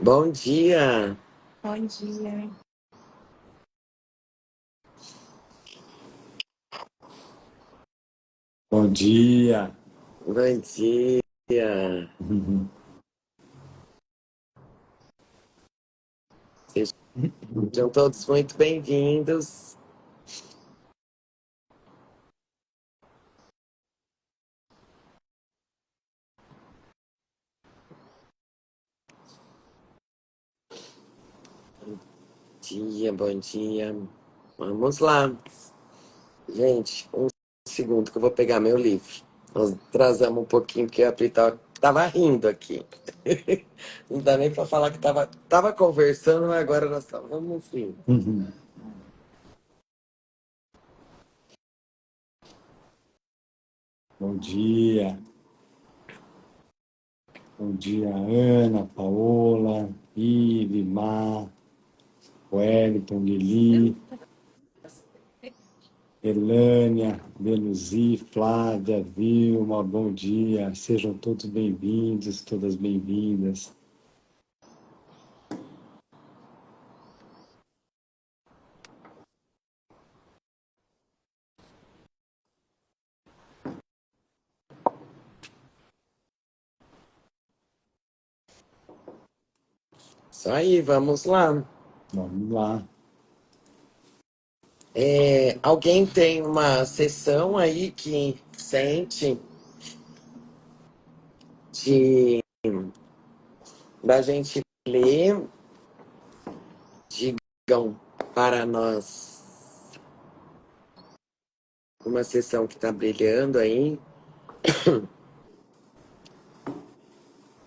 Bom dia. Bom dia. Bom dia. Bom dia. Sejam todos muito bem-vindos. Bom dia. Vamos lá. Gente, um segundo que eu vou pegar meu livro. Nós atrasamos um pouquinho porque a Pri tava rindo aqui. Não dá nem para falar que tava conversando, mas agora nós estávamos rindo. Bom dia. Bom dia, Ana, Paola, Ive, Má, Wellington, Lili, Elânia, Benuzi, Flávia, Vilma, bom dia. Sejam todos bem-vindos, todas bem-vindas. Isso aí, vamos lá. Vamos lá. Alguém tem uma sessão aí que sente de da gente ler? Digam para nós uma sessão que está brilhando aí,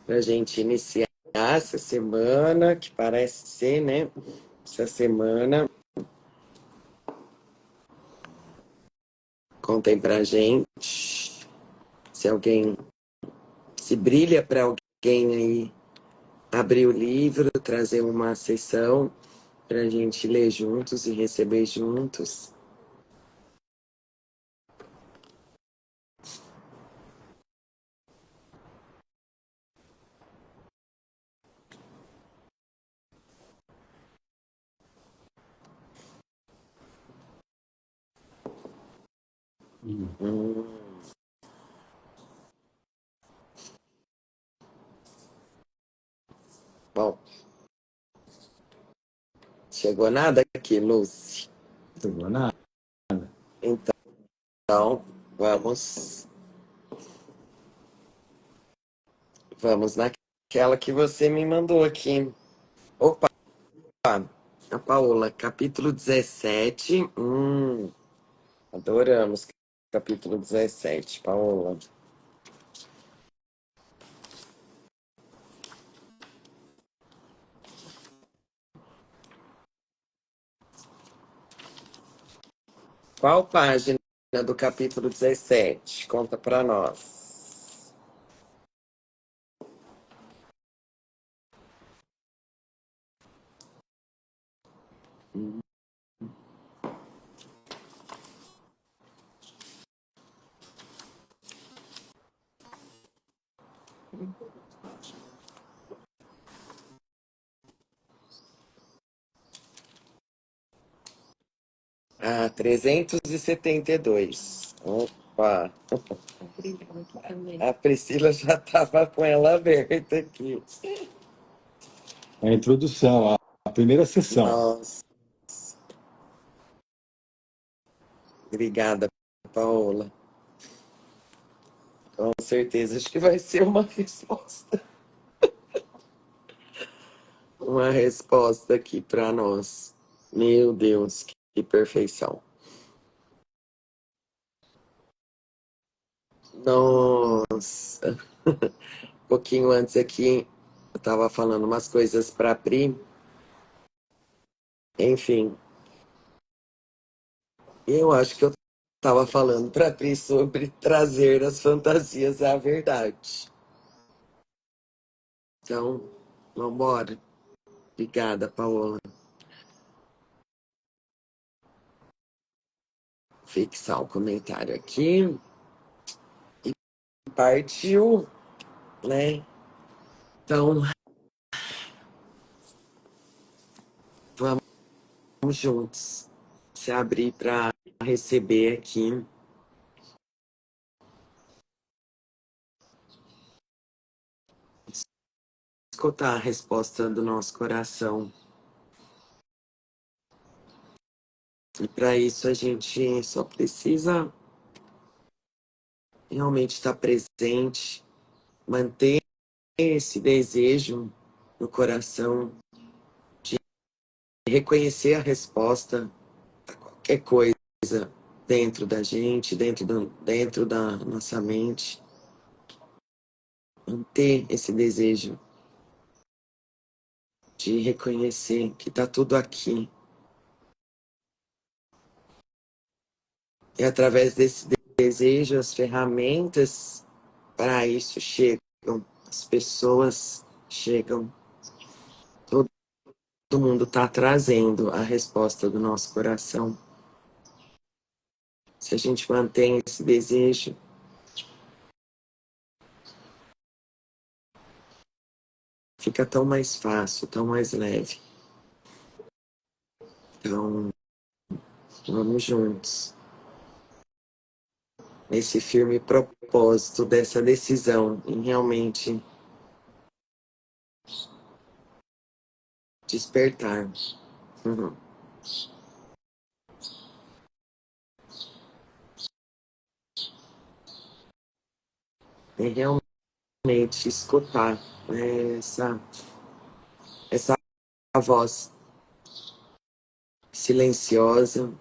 para a gente iniciar essa semana, que parece ser, né? Essa semana. Contem pra gente se brilha para alguém aí abrir o livro, trazer uma sessão para a gente ler juntos e receber juntos. Hum, bom, chegou nada aqui, Lucy. Não chegou nada. Então, vamos naquela que você me mandou aqui. Opa, a Paola, capítulo 17. Adoramos capítulo 17, Paola. Qual página do capítulo 17? Conta pra nós. Ah, 372. Opa, a Priscila já estava com ela aberta aqui. É a introdução, a primeira sessão. Nossa, obrigada, Paola. Com certeza, acho que vai ser uma resposta. Uma resposta aqui para nós. Meu Deus, que perfeição. Nossa. Um pouquinho antes aqui, eu tava falando umas coisas pra Pri. Enfim, eu acho que eu tava falando pra Pri sobre trazer as fantasias à verdade. Então, vambora. Obrigada, Paola. Fixar o comentário aqui. Partiu, né? Então, juntos se abrir para receber aqui. Escutar a resposta do nosso coração. E para isso a gente só precisa realmente estar presente, manter esse desejo no coração de reconhecer a resposta a qualquer coisa dentro da gente, dentro da nossa mente. Manter esse desejo de reconhecer que está tudo aqui. E através desse desejo, as ferramentas para isso chegam, as pessoas chegam, todo mundo está trazendo a resposta do nosso coração. Se a gente mantém esse desejo, fica tão mais fácil, tão mais leve. Então, vamos juntos nesse firme propósito dessa decisão em realmente despertar. Uhum. E realmente escutar, né, essa voz silenciosa,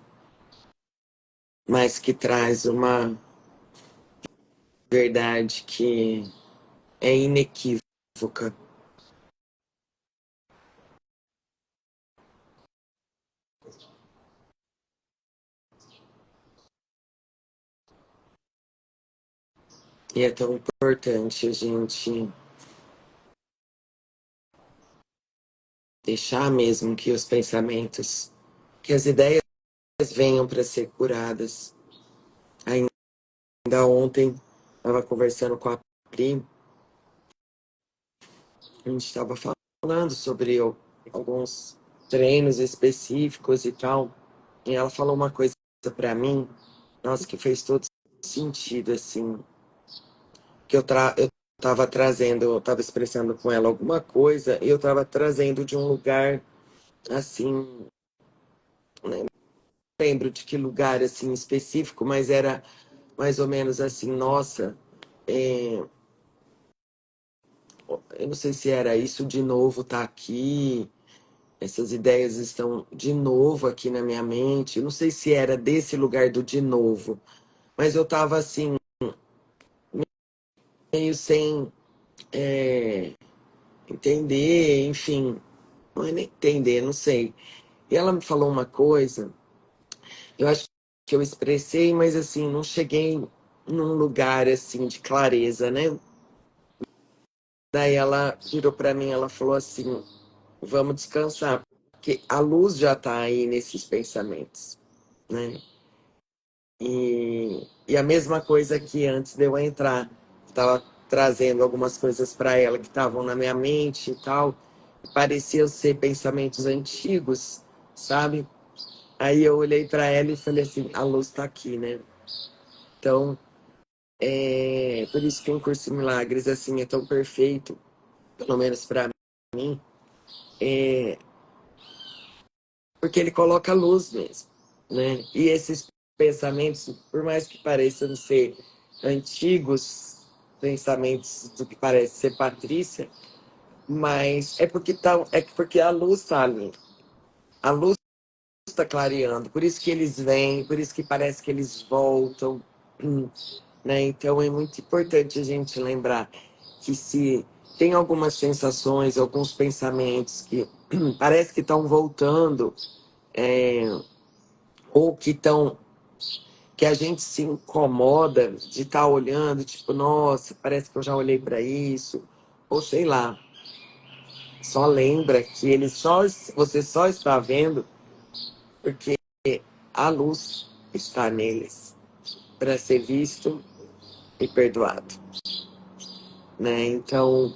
mas que traz uma verdade que é inequívoca. E é tão importante a gente deixar mesmo que os pensamentos, que as ideias venham para ser curadas. Ainda ontem, estava conversando com a Pri, a gente estava falando sobre alguns treinos específicos e tal, e ela falou uma coisa para mim, nossa, que fez todo sentido, assim, que eu tava trazendo, eu tava expressando com ela alguma coisa, e eu tava trazendo de um lugar, assim, não lembro de que lugar, assim, específico, mas era mais ou menos assim, nossa, é, eu não sei se era isso de novo tá aqui, essas ideias estão de novo aqui na minha mente, eu não sei se era desse lugar do de novo, mas eu tava assim, meio sem entender, enfim, não é nem entender, não sei. E ela me falou uma coisa, eu acho que eu expressei, mas assim, não cheguei num lugar assim de clareza, né? Daí ela virou para mim, ela falou assim: "Vamos descansar, porque a luz já tá aí nesses pensamentos, né?" E a mesma coisa que antes de eu entrar, estava trazendo algumas coisas para ela que estavam na minha mente e tal, pareciam ser pensamentos antigos, sabe? Aí eu olhei para ela e falei assim: a luz está aqui, né? Então, por isso que um curso de milagres assim é tão perfeito, pelo menos para mim, porque ele coloca luz mesmo, né? E esses pensamentos, por mais que pareçam ser antigos, pensamentos do que parece ser Patrícia, mas é porque a luz está ali, a luz está clareando, por isso que eles vêm, por isso que parece que eles voltam, né? Então é muito importante a gente lembrar que se tem algumas sensações, alguns pensamentos que parece que estão voltando, é, ou que a gente se incomoda de estar olhando, tipo, nossa, parece que eu já olhei para isso, ou sei lá, só lembra que você só está vendo porque a luz está neles para ser visto e perdoado, né? Então,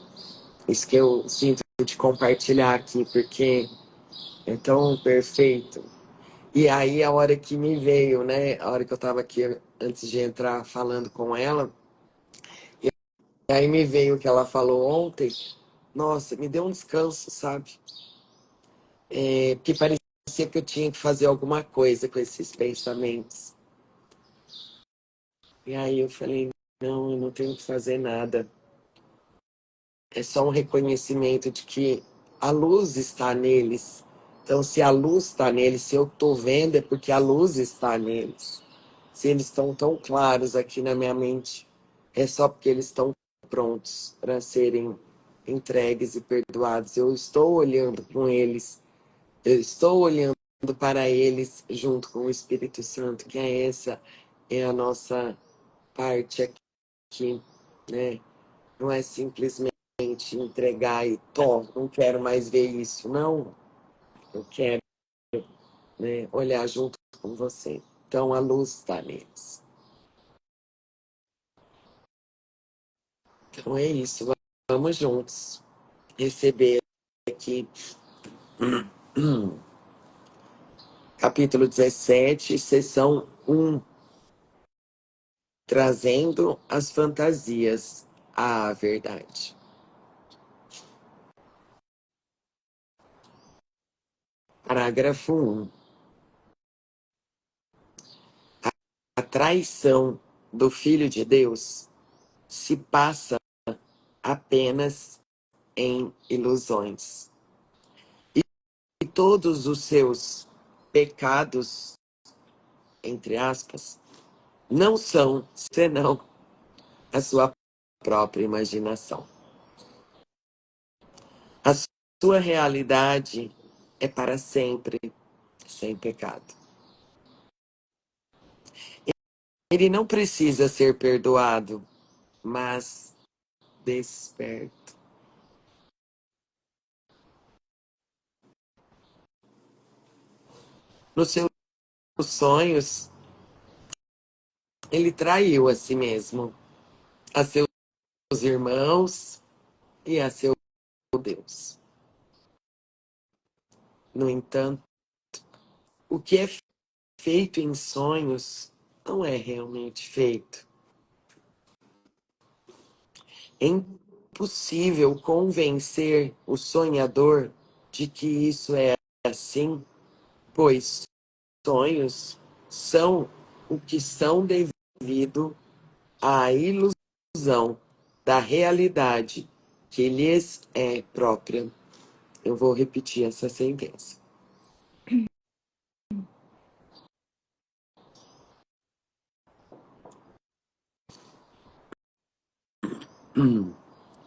isso que eu sinto de compartilhar aqui, porque é tão perfeito, E aí, a hora que me veio, né? A hora que eu tava aqui, antes de entrar falando com ela, e aí me veio o que ela falou ontem. Nossa, me deu um descanso, sabe? Porque parecia que eu tinha que fazer alguma coisa com esses pensamentos. E aí eu falei, não, eu não tenho que fazer nada. É só um reconhecimento de que a luz está neles. Então, se a luz está neles, se eu estou vendo, é porque a luz está neles. Se eles estão tão claros aqui na minha mente, é só porque eles estão prontos para serem entregues e perdoados. Eu estou olhando com eles, eu estou olhando para eles junto com o Espírito Santo, que é essa, é a nossa parte aqui, né? Não é simplesmente entregar e não quero mais ver isso. Não, eu quero, né, olhar junto com você. Então a luz está neles. Então é isso, vamos juntos receber aqui capítulo 17, sessão 1, trazendo as fantasias à verdade. Parágrafo 1. A traição do Filho de Deus se passa apenas em ilusões. E todos os seus pecados, entre aspas, não são senão a sua própria imaginação. A sua realidade é para sempre sem pecado. Ele não precisa ser perdoado, mas desperto. Nos seus sonhos, ele traiu a si mesmo, a seus irmãos e a seu Deus. No entanto, o que é feito em sonhos não é realmente feito. É impossível convencer o sonhador de que isso é assim, pois sonhos são o que são devido à ilusão da realidade que lhes é própria. Eu vou repetir essa sentença.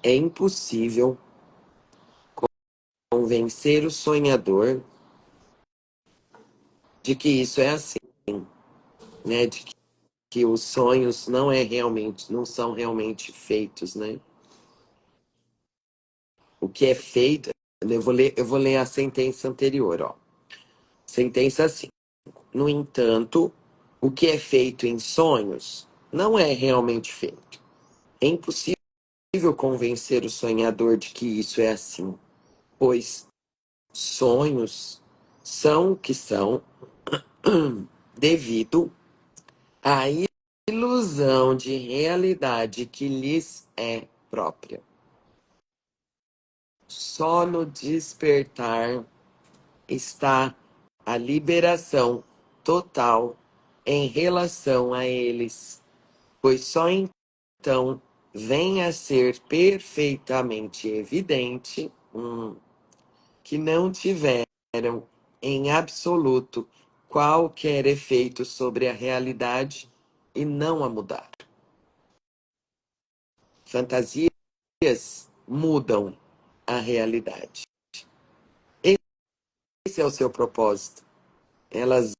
É impossível convencer o sonhador de que isso é assim, né? De que os sonhos não são realmente feitos, né? O que é feito, eu vou ler a sentença anterior, ó. Sentença assim. No entanto, o que é feito em sonhos não é realmente feito. É impossível convencer o sonhador de que isso é assim, pois sonhos são o que são devido à ilusão de realidade que lhes é própria. Só no despertar está a liberação total em relação a eles, pois só então vem a ser perfeitamente evidente que não tiveram em absoluto qualquer efeito sobre a realidade e não a mudar. Fantasias mudam a realidade. Esse é o seu propósito. Elas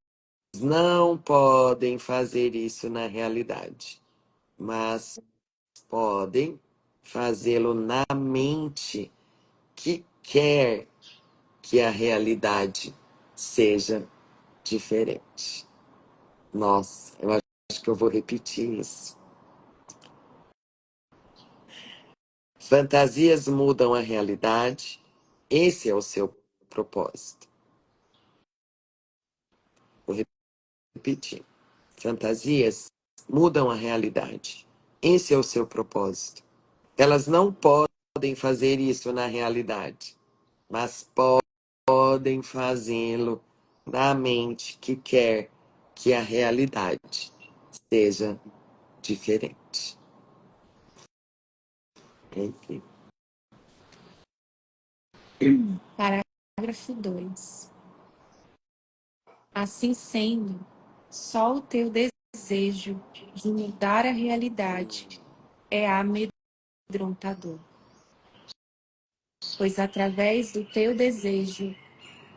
não podem fazer isso na realidade, mas podem fazê-lo na mente que quer que a realidade seja diferente. Nossa, eu acho que eu vou repetir isso. Fantasias mudam a realidade, esse é o seu propósito. Vou repetir. Fantasias mudam a realidade. Esse é o seu propósito. Elas não podem fazer isso na realidade, mas podem fazê-lo na mente que quer que a realidade seja diferente. Enfim. Parágrafo 2. Assim sendo, só o teu desejo de mudar a realidade é amedrontador, pois através do teu desejo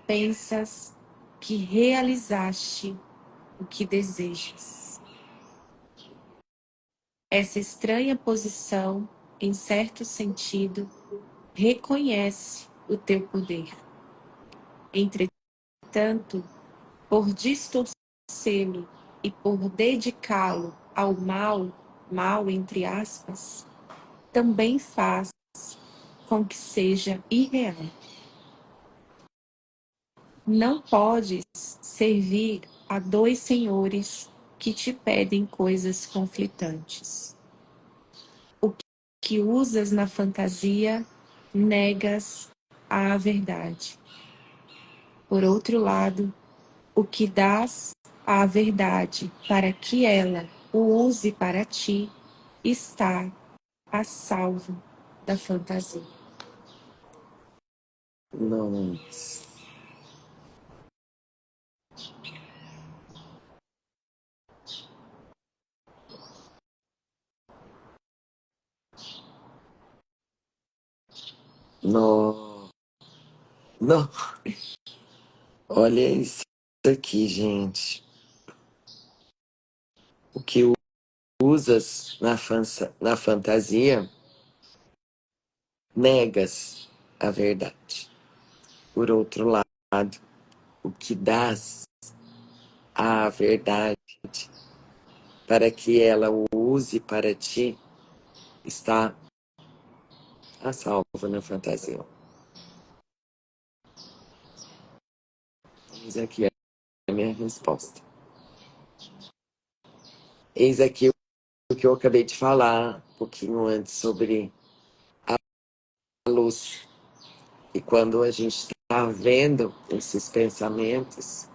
pensas que realizaste o que desejas. Essa estranha posição, em certo sentido, reconhece o teu poder. Entretanto, por distorcê-lo e por dedicá-lo ao mal entre aspas, também faz com que seja irreal. Não podes servir a dois senhores que te pedem coisas conflitantes. O que usas na fantasia, negas à verdade. Por outro lado, o que dás à verdade para que ela o use para ti, está a salvo da fantasia. Nossa. Não. Não. Olha isso aqui, gente. O que usas na fantasia, negas a verdade. Por outro lado, o que dás à verdade para que ela o use para ti, está a salvo na fantasia. Eis aqui a minha resposta. Eis aqui o que eu acabei de falar um pouquinho antes sobre a luz. E quando a gente está vendo esses pensamentos,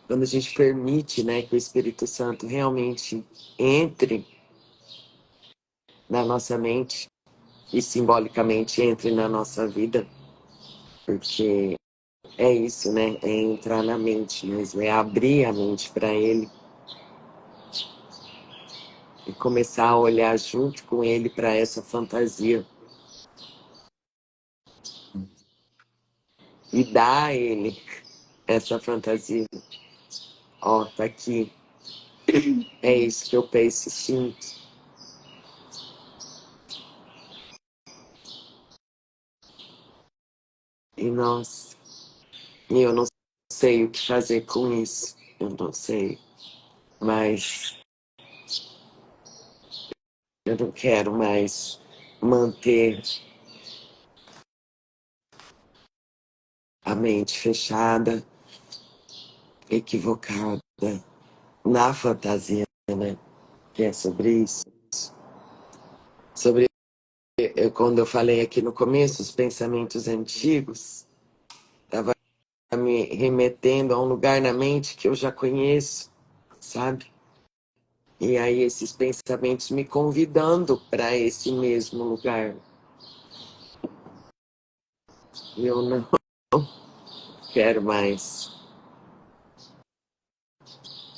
quando a gente permite, né, que o Espírito Santo realmente entre na nossa mente e simbolicamente entre na nossa vida, porque é isso, né? É entrar na mente mesmo, é abrir a mente para ele e começar a olhar junto com ele para essa fantasia e dar a ele essa fantasia. Ó, tá aqui. É isso que eu penso e sinto. E nossa, e eu não sei o que fazer com isso. Eu não sei. Mas eu não quero mais manter a mente fechada, equivocada na fantasia, né? Que é sobre isso. Sobre, quando eu falei aqui no começo, os pensamentos antigos, estava me remetendo a um lugar na mente que eu já conheço, sabe? E aí esses pensamentos me convidando para esse mesmo lugar. E eu não quero mais.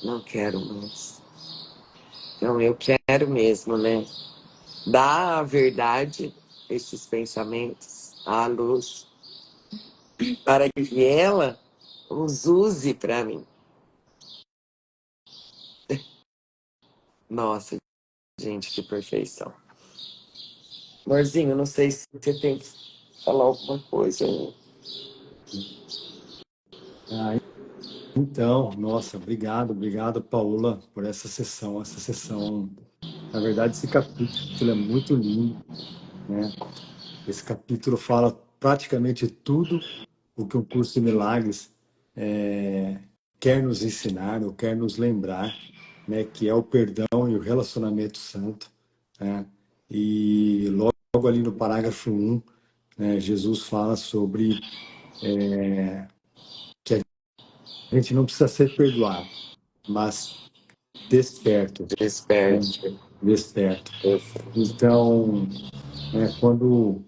Não quero mais. Então eu quero mesmo, né? Dar a verdade, esses pensamentos, à luz, para que ela os use para mim. Nossa, gente, que perfeição. Amorzinho, não sei se você tem que falar alguma coisa. Ah, então, nossa, obrigado, Paula, por essa sessão. Essa sessão, na verdade, esse capítulo é muito lindo, né? Esse capítulo fala praticamente tudo o que o curso de milagres quer nos ensinar ou quer nos lembrar, né, que é o perdão e o relacionamento santo, né? E logo ali no parágrafo 1, né, Jesus fala sobre que a gente não precisa ser perdoado, mas desperto, né? Desperte. Desperto. Então, né, quando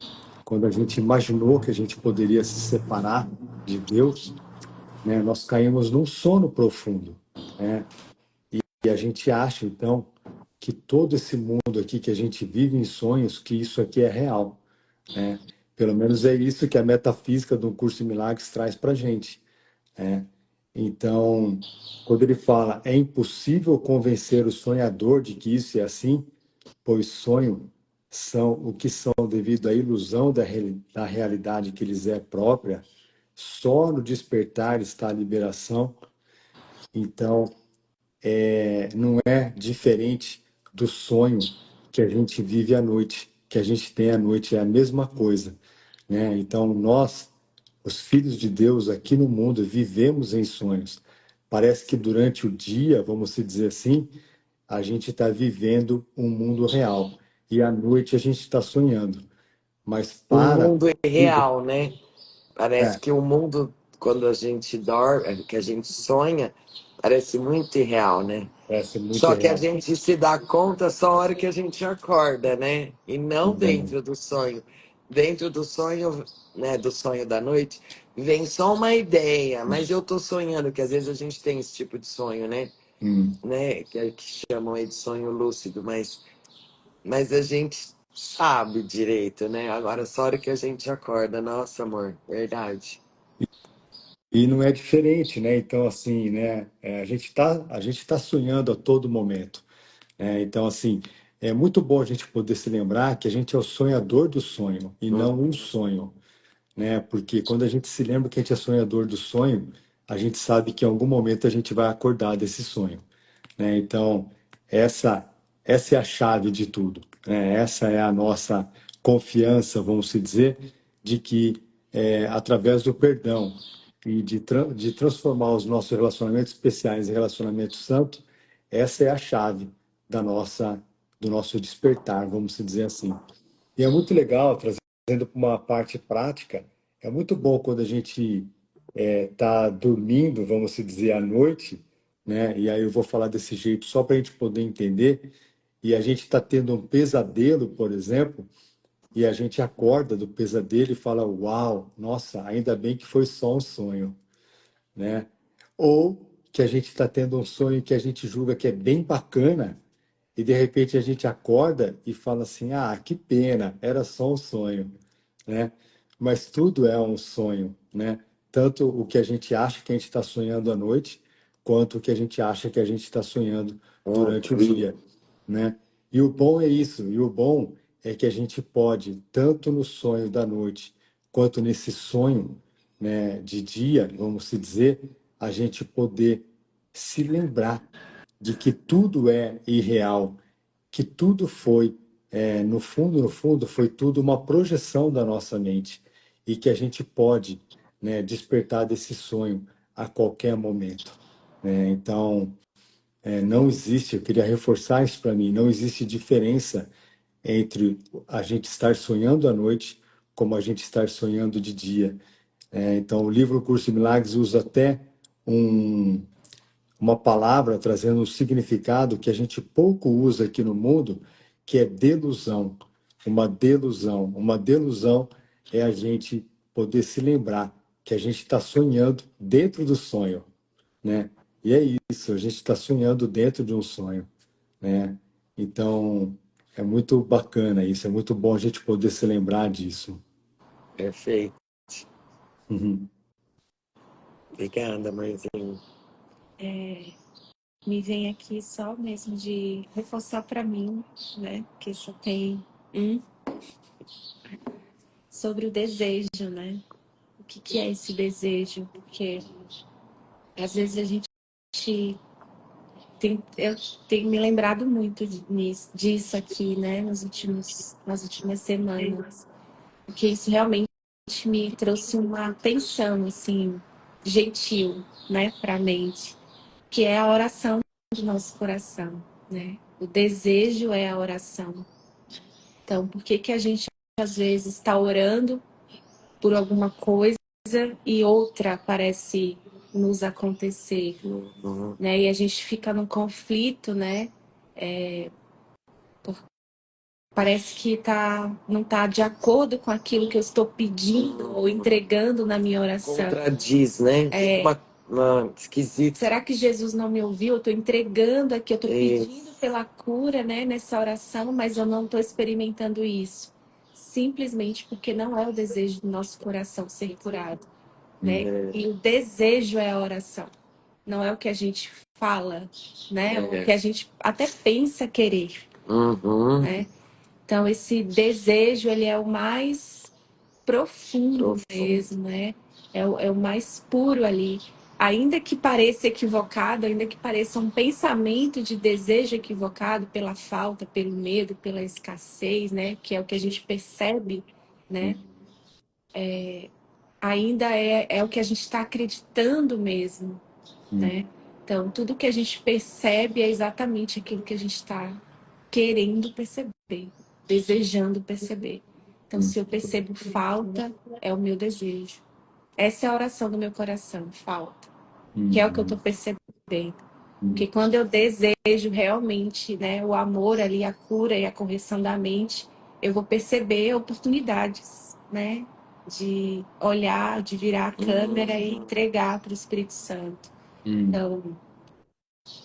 a gente imaginou que a gente poderia se separar de Deus, né, nós caímos num sono profundo, né? E a gente acha, então, que todo esse mundo aqui que a gente vive em sonhos, que isso aqui é real, né? Pelo menos é isso que a metafísica do curso de milagres traz para a gente, né? Então, quando ele fala, é impossível convencer o sonhador de que isso é assim, pois sonho são o que são devido à ilusão da realidade que lhes é própria, só no despertar está a liberação. Então, não é diferente do sonho que a gente vive à noite, que a gente tem à noite, é a mesma coisa, né? Então, nós, os filhos de Deus aqui no mundo, vivemos em sonhos. Parece que durante o dia, vamos dizer assim, a gente está vivendo um mundo real e à noite a gente está sonhando. Mas O para mundo é tudo, real, né? Parece que o mundo, quando a gente dorme, que a gente sonha, parece muito irreal, né? parece muito Só que a real. gente se dá conta só a hora que a gente acorda, né? E não Então, dentro do sonho. Dentro do sonho, né, do sonho da noite, vem só uma ideia, mas eu tô sonhando, que às vezes a gente tem esse tipo de sonho, né? hum. Que chamam aí de sonho lúcido, mas a gente sabe direito, né? Agora só a hora que a gente acorda, nossa, amor, verdade. E não é diferente, né? Então, assim, né? A gente tá sonhando a todo momento, né? Então, assim, é muito bom a gente poder se lembrar que a gente é o sonhador do sonho e não um sonho, né? Porque quando a gente se lembra que a gente é sonhador do sonho, a gente sabe que em algum momento a gente vai acordar desse sonho, né? Então, essa essa é a chave de tudo, né? Essa é a nossa confiança, vamos se dizer, de que através do perdão e de transformar os nossos relacionamentos especiais em relacionamentos santos, essa é a chave do nosso despertar, vamos se dizer assim. E é muito legal, trazendo para uma parte prática, é muito bom quando a gente está dormindo, vamos se dizer, à noite, né? E aí eu vou falar desse jeito só para a gente poder entender, e a gente está tendo um pesadelo, por exemplo, e a gente acorda do pesadelo e fala, uau, nossa, ainda bem que foi só um sonho, né? Ou que a gente está tendo um sonho que a gente julga que é bem bacana, e de repente a gente acorda e fala assim: ah, que pena, era só um sonho, né? Mas tudo é um sonho, né? Tanto o que a gente acha que a gente está sonhando à noite, quanto o que a gente acha que a gente está sonhando Hum, durante o dia, né? E o bom é isso, e o bom é que a gente pode, tanto no sonho da noite, quanto nesse sonho, né, de dia, vamos se dizer, a gente poder se lembrar de que tudo é irreal, que tudo foi, no fundo, foi tudo uma projeção da nossa mente e que a gente pode, né, despertar desse sonho a qualquer momento, né? Então, não existe, eu queria reforçar isso para mim, não existe diferença entre a gente estar sonhando à noite como a gente estar sonhando de dia. Então, o livro Curso de Milagres usa até um, uma palavra trazendo um significado que a gente pouco usa aqui no mundo, que é delusão. Uma delusão. Uma delusão é a gente poder se lembrar que a gente está sonhando dentro do sonho, né? E é isso, a gente está sonhando dentro de um sonho, né? Então, é muito bacana isso, é muito bom a gente poder se lembrar disso. perfeito. Uhum. Obrigada, amorzinho. Me vem aqui só mesmo de reforçar para mim, né? Que só tem um sobre o desejo, né? O que é esse desejo? Porque às vezes a gente eu tenho me lembrado muito disso aqui, né? Nas últimas semanas, porque isso realmente me trouxe uma atenção, assim, gentil, né, para a mente, que é a oração do nosso coração, né? O desejo é a oração. Então, por que que a gente, às vezes, está orando por alguma coisa e outra parece nos acontecer, Uhum. né? E a gente fica num conflito, né? Parece que não está de acordo com aquilo que eu estou pedindo ou entregando na minha oração. Contradiz, né? Uma esquisita. Será que Jesus não me ouviu? Eu estou entregando aqui, eu estou Isso. pedindo pela cura, né, nessa oração, mas eu não estou experimentando isso. Simplesmente porque não é o desejo do nosso coração ser curado, né? E o desejo é a oração. Não é o que a gente fala, né? O que a gente até pensa querer, Uhum. né? Então, esse desejo, ele é o mais profundo mesmo, né? É o mais puro ali. Ainda que pareça equivocado, ainda que pareça um pensamento de desejo equivocado pela falta, pelo medo, pela escassez, né? Que é o que a gente percebe, né? Ainda é o que a gente está acreditando mesmo, né? Então, tudo que a gente percebe é exatamente aquilo que a gente está querendo perceber, desejando perceber. Então, se eu percebo falta, é o meu desejo. Essa é a oração do meu coração, falta. Que é o que eu estou percebendo. Porque quando eu desejo realmente, né, o amor ali, a cura e a correção da mente, eu vou perceber oportunidades, né? De olhar, de virar a câmera e entregar para o Espírito Santo. Então,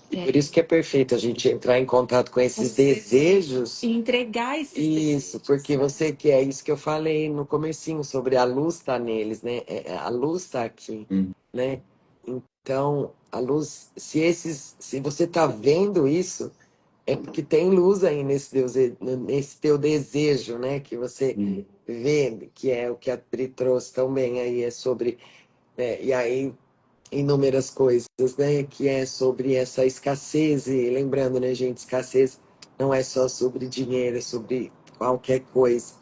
E por isso que é perfeito a gente entrar em contato com esses desejos. e entregar esses Isso, porque você que é isso que eu falei no comecinho sobre a luz tá neles, né? A luz tá aqui, né? Então, a luz, se você tá vendo isso, é porque tem luz aí nesse teu desejo, né? Que você vê, que é o que a Pri trouxe também aí, é sobre, né? E aí inúmeras coisas, né? Que é sobre essa escassez, e lembrando, né, gente, escassez não é só sobre dinheiro, é sobre qualquer coisa,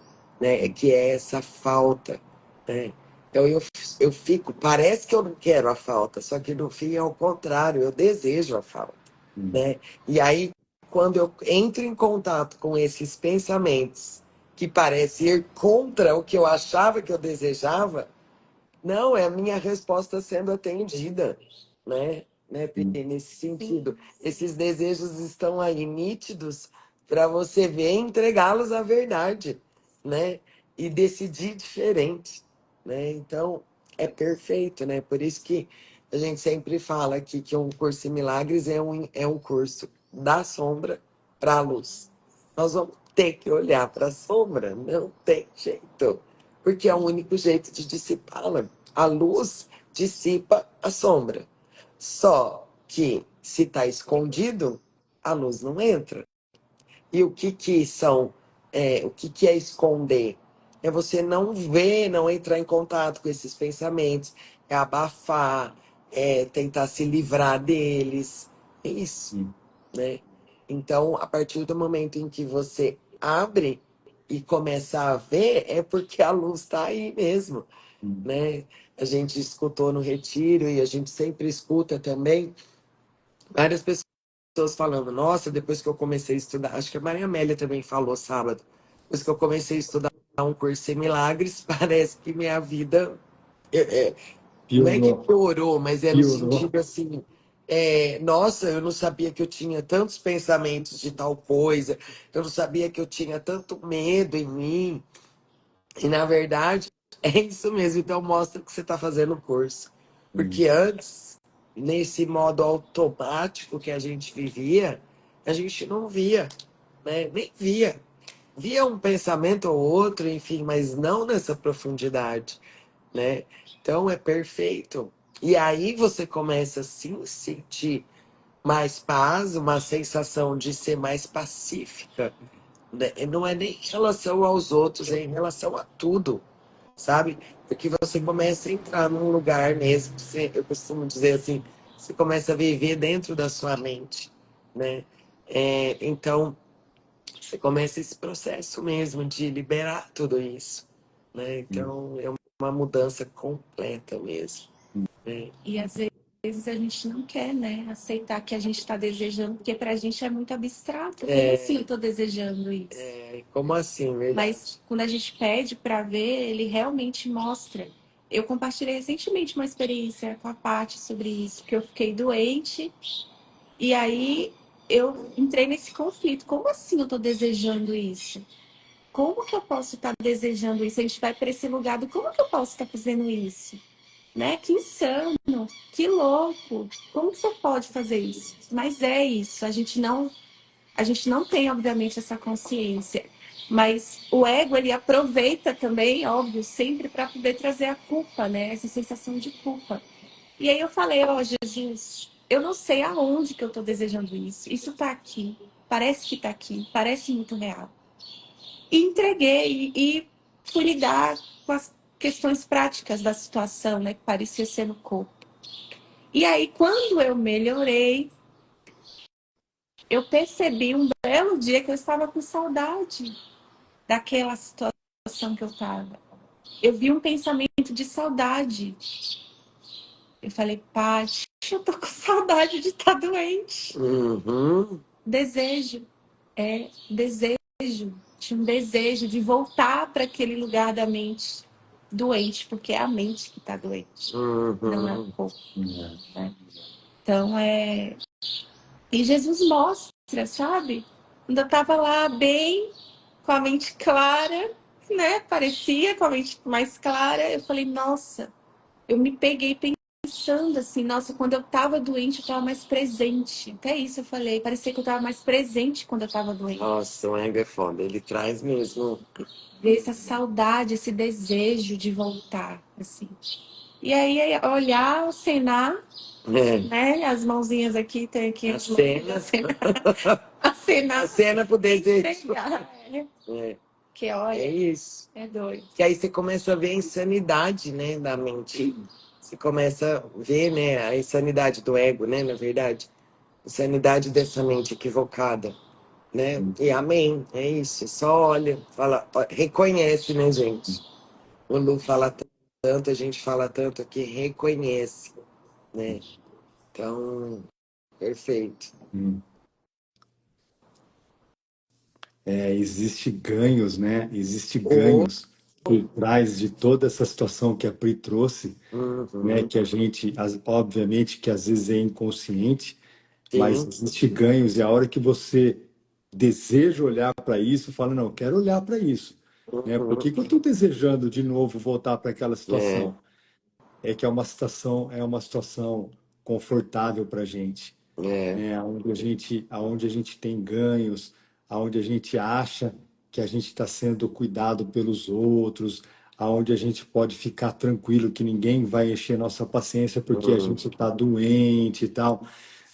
né? É que é essa falta, né? Então eu fico, parece que eu não quero a falta, só que no fim é o contrário, eu desejo a falta, né? E aí, quando eu entro em contato com esses pensamentos que parecem ir contra o que eu achava que eu desejava, não, é a minha resposta sendo atendida, né, Pri? Nesse sentido. Esses desejos estão aí nítidos para você ver e entregá-los à verdade, né? E decidir diferente, né? Então, é perfeito, né? Por isso que a gente sempre fala aqui que um curso em milagres é um curso da sombra para a luz. Nós vamos ter que olhar para a sombra, não tem jeito, porque é o único jeito de dissipá-la. A luz dissipa a sombra. Só que se está escondido, a luz não entra. E o que é esconder? É você não ver, não entrar em contato com esses pensamentos, é abafar, é tentar se livrar deles. É isso, né? Então, a partir do momento em que você abre e começa a ver, é porque a luz está aí mesmo, né? A gente escutou no retiro e a gente sempre escuta também várias pessoas falando, nossa, depois que eu comecei a estudar, acho que a Maria Amélia também falou sábado, depois que eu comecei a estudar um curso em milagres, parece que minha vida não é que Piorou, piorou, mas é no piorou. sentido assim, nossa, eu não sabia que eu tinha tantos pensamentos de tal coisa, eu não sabia que eu tinha tanto medo em mim, e na verdade é isso mesmo, então mostra que você está fazendo o curso. Porque antes, nesse modo automático que a gente vivia, a gente não via, né? Nem via. Via um pensamento ou outro, enfim, mas não nessa profundidade, né? Então é perfeito. E aí você começa a sim sentir mais paz, uma sensação de ser mais pacífica, né? E não é nem em relação aos outros, é em relação a tudo, sabe? Porque você começa a entrar num lugar mesmo, eu costumo dizer assim, você começa a viver dentro da sua mente, né? Então, você começa esse processo mesmo de liberar tudo isso, né? Então, é uma mudança completa mesmo. Né? E às vezes a gente não quer, né, aceitar que a gente está desejando, porque para a gente é muito abstrato. Como assim eu estou desejando isso? Como assim, verdade? Mas quando a gente pede para ver, ele realmente mostra. Eu compartilhei recentemente uma experiência com a Paty sobre isso, que eu fiquei doente e aí eu entrei nesse conflito. Como assim eu estou desejando isso? Como que eu posso estar desejando isso? A gente vai para esse lugar do como que eu posso estar fazendo isso? Né? Que insano, que louco. Como que você pode fazer isso? Mas é isso, a gente não tem, obviamente, essa consciência. Mas o ego, ele aproveita também, óbvio, sempre para poder trazer a culpa, né? Essa sensação de culpa. E aí eu falei, ó, Jesus, eu não sei aonde que eu estou desejando isso. Isso está aqui, parece que está aqui, parece muito real. E entreguei e fui lidar com as questões práticas da situação, né? Que parecia ser no corpo. E aí, quando eu melhorei, eu percebi um belo dia que eu estava com saudade daquela situação que eu estava. Eu vi um pensamento de saudade. Eu falei, Paty, eu tô com saudade de estar doente. Uhum. Desejo, desejo. Tinha um desejo de voltar para aquele lugar da mente doente, porque é a mente que está doente, não é o corpo. Né? Então, E Jesus mostra, sabe? Quando eu estava lá bem, com a mente clara, né? Parecia com a mente mais clara, eu falei, nossa, eu me peguei pensando assim, nossa, quando eu estava doente, eu estava mais presente. Até isso eu falei, parecia que eu estava mais presente quando eu estava doente. Nossa, o ego é foda, ele traz mesmo. Ver essa saudade, esse desejo de voltar, assim. E aí, olhar, acenar, né? As mãozinhas aqui, tem aqui. A cena. Acenar. A cena pro desejo. Entregar, Que olha, É isso. é doido. Que aí você começa a ver a insanidade, né, da mente. Você começa a ver, né, a insanidade do ego, né, na verdade. Insanidade dessa mente equivocada, né? E amém, é isso. Só olha, fala, reconhece, né, gente? O Lu fala tanto, a gente fala tanto aqui, reconhece, né? Então, perfeito. Existe ganhos, né? Existe Oh, ganhos por trás de toda essa situação que a Pri trouxe, né? uhum, Que a gente, obviamente, que às vezes é inconsciente, mas sim, existe ganhos e a hora que você deseja olhar para isso, fala, não, eu quero olhar para isso, né? Por que que eu estou desejando de novo voltar para aquela é, situação? É que é uma situação confortável para a gente, é, né? Aonde a gente tem ganhos, aonde a gente acha que a gente está sendo cuidado pelos outros, aonde a gente pode ficar tranquilo que ninguém vai encher nossa paciência porque a uhum, gente está doente e tal,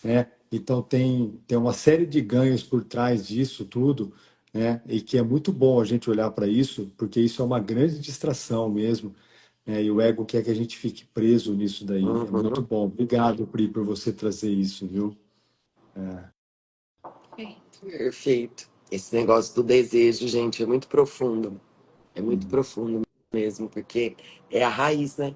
né? Então tem uma série de ganhos por trás disso tudo, né? E que é muito bom a gente olhar para isso, porque isso é uma grande distração mesmo, né? E o ego quer que a gente fique preso nisso daí. É muito uhum, bom. Obrigado, Pri, por você trazer isso, viu? perfeito. Esse negócio do desejo, gente, é muito profundo. É muito profundo mesmo, porque é a raiz, né?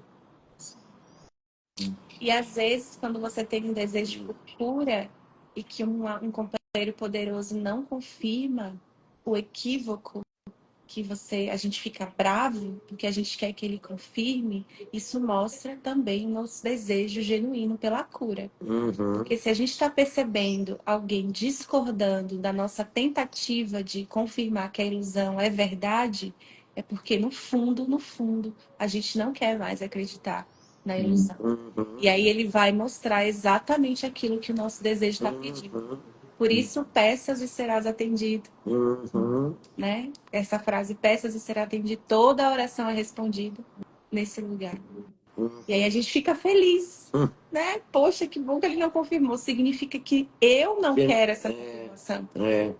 E às vezes, quando você tem um desejo por cura e que um companheiro poderoso não confirma o equívoco, que a gente fica bravo porque a gente quer que ele confirme, isso mostra também o nosso desejo genuíno pela cura. Uhum, Porque se a gente está percebendo alguém discordando da nossa tentativa de confirmar que a ilusão é verdade, é porque no fundo, no fundo, a gente não quer mais acreditar na ilusão. uhum, E aí ele vai mostrar exatamente aquilo que o nosso desejo está pedindo. uhum, Por isso, peças e serás atendido, uhum, né? Essa frase, peças e será atendido, toda a oração é respondida nesse lugar. E aí a gente fica feliz, uhum. né? Poxa, que bom que ele não confirmou. Significa que eu não quero essa confirmação. É,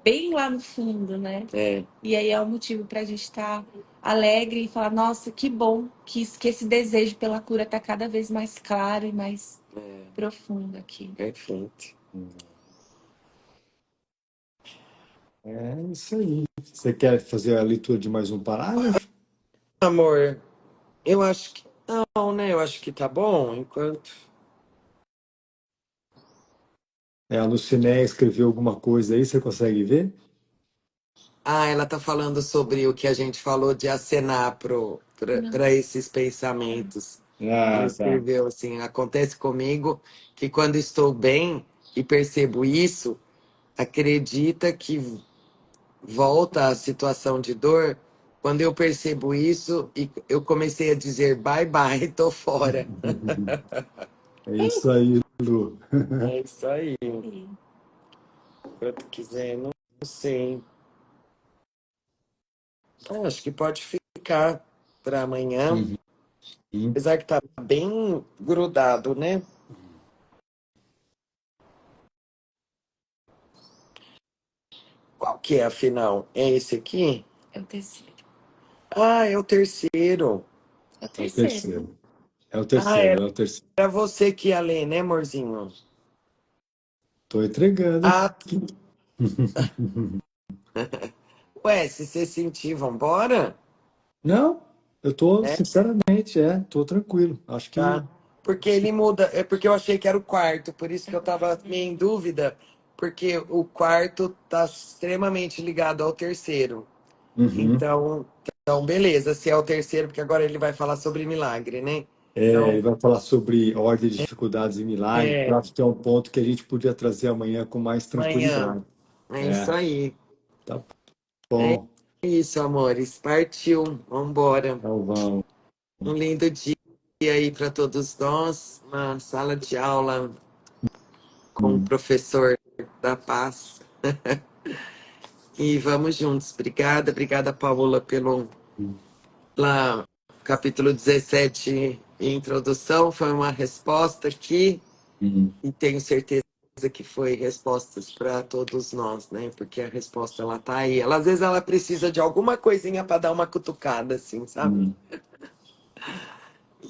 Bem lá no fundo, né? é, E aí é o motivo para a gente estar alegre e falar, nossa, que bom que esse desejo pela cura está cada vez mais claro e mais profundo aqui. perfeito. É isso aí. Você quer fazer a leitura de mais um parágrafo? Amor, Eu acho que não, né? Eu acho que tá bom, enquanto... A Lucinéia escreveu alguma coisa aí, você consegue ver? Ah, ela tá falando sobre o que a gente falou de acenar Não. para esses pensamentos. Ela Ah, tá. escreveu assim: acontece comigo que quando estou bem e percebo isso, acredita que volta a situação de dor. Quando eu percebo isso, e eu comecei a dizer bye bye, tô fora. É isso aí, Lu. É isso aí. Sim. Quanto quiser, não sei. Ah, acho que pode ficar para amanhã. Uhum. Apesar que tá bem grudado, né? Qual que é, afinal? É esse aqui? É o terceiro. Ah, é o terceiro. É o É o terceiro. terceiro. É o Ah, terceiro, é o terceiro. era você que ia ler, né, amorzinho? Tô entregando Ah, aqui. ué, se você sentir, vambora? Não, eu tô, É, sinceramente, tô tranquilo. Acho que. tá. Porque ele muda, é porque eu achei que era o quarto, por isso que eu tava meio em dúvida, porque o quarto tá extremamente ligado ao terceiro. Uhum. Então, beleza, se é o terceiro, porque agora ele vai falar sobre milagre, né? Ele Então, vai falar sobre ordem de dificuldades e milagres. Eu é, acho que é um ponto que a gente podia trazer amanhã com mais amanhã. tranquilidade. É isso É, aí. tá É bom. isso, amores. Partiu. Vambora. Então vamos. Um lindo dia aí para todos nós. Uma sala de aula com o professor da paz. E vamos juntos. Obrigada, obrigada, Paola, pelo lá, capítulo 17, introdução. Foi uma resposta aqui e tenho certeza que foi respostas para todos nós, né? Porque a resposta ela tá aí. Ela, às vezes ela precisa de alguma coisinha para dar uma cutucada, assim, sabe?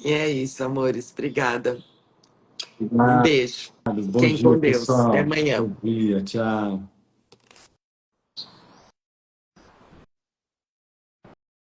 E é isso, amores. Obrigada. Um Obrigado. beijo. Bom Fiquem dia, com Deus. Até pessoal. amanhã. Bom dia. Tchau.